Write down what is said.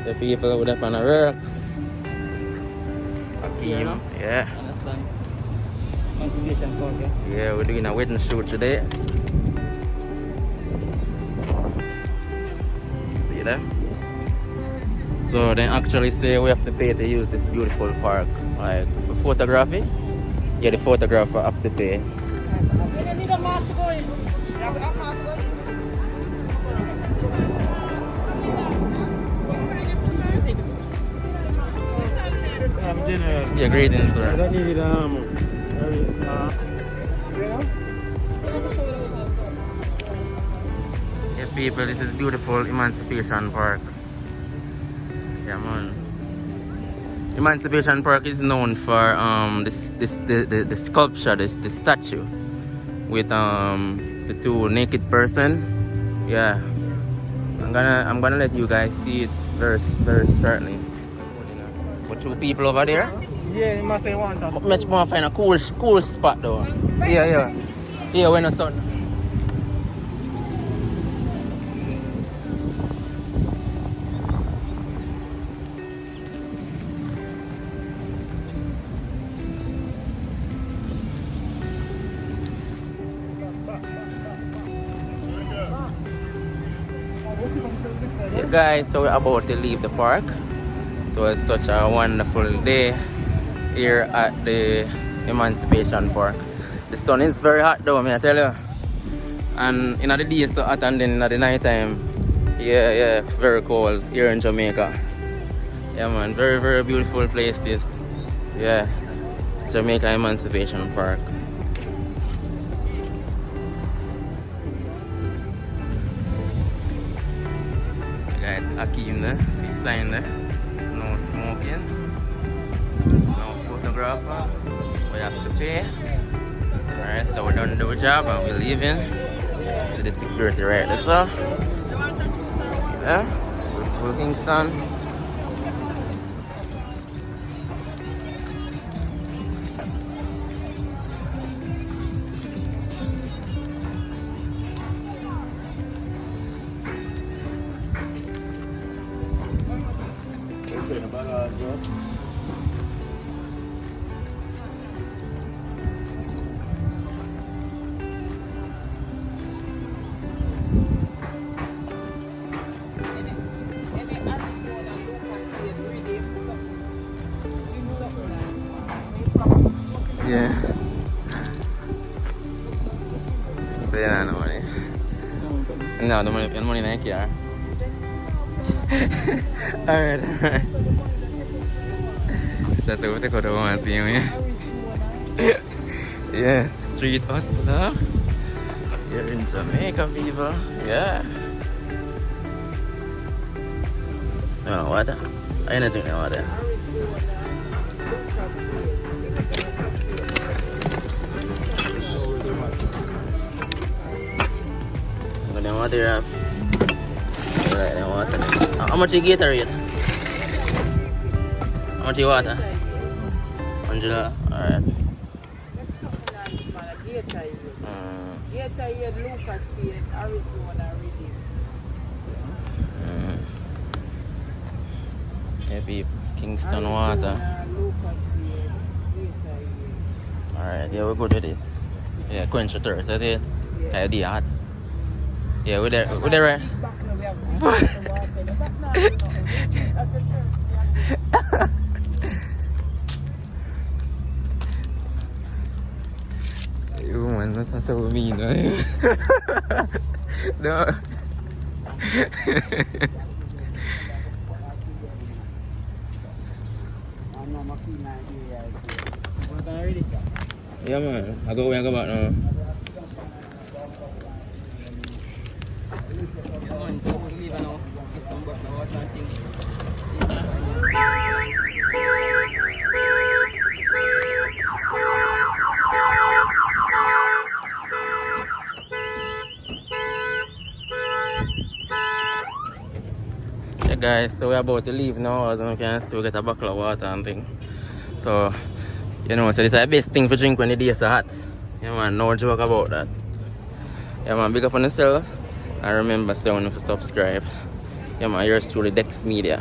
The people would have on a work. Akeem, yeah. Understand? Emancipation Park, yeah? Yeah, we're doing a wedding shoot today. See that? So they actually say we have to pay to use this beautiful park. Like for photography. Yeah, the photographer have to pay. Yeah, greetings, sir. I don't need Yeah, people, this is beautiful Emancipation Park. Yeah, man. Emancipation Park is known for the sculpture, the statue with the two naked person. Yeah, I'm gonna let you guys see it very shortly. But two people over there. Yeah, you must say one time. Much more find a cool spot though. Yeah. When the sun. Yeah, guys, so we're about to leave the park. It was such a wonderful day here at the Emancipation Park. The sun is very hot though, I tell you. And in the day it's so hot, and then in the night time, yeah, very cold here in Jamaica. Yeah man, very beautiful place this. Yeah, Jamaica Emancipation Park. Guys, Akeem there, see sign there. No smoking, no photographer. We have to pay. Alright, so we're done the job and we're leaving. See the security right there, so. Yeah, full Kingston. Yeah. So yeah, no money. No, the money in the car. Alright. That's what they go to want to see me. Yeah, street hustler. Here in Jamaica, people. Yeah. Oh, what? Anything now, what? Then water up. Alright, then water. How much you get rate? How much you water? $100. Alright. Maybe Kingston water. Alright, yeah, we're good with this. Yeah, quench your thirst, that's it. Idea hot. Yeah, we're there right. You man, that's so mean, right? No. Yeah man, I go back now. Yeah guys, so we're about to leave now. As you can see, we get a bottle of water and thing. So, you know, so this is the best thing for drink when the day is so hot. Yeah man, no joke about that. Yeah man, big up on yourself. And remember, stay on to subscribe. Yeah man, yours truly Dex Media.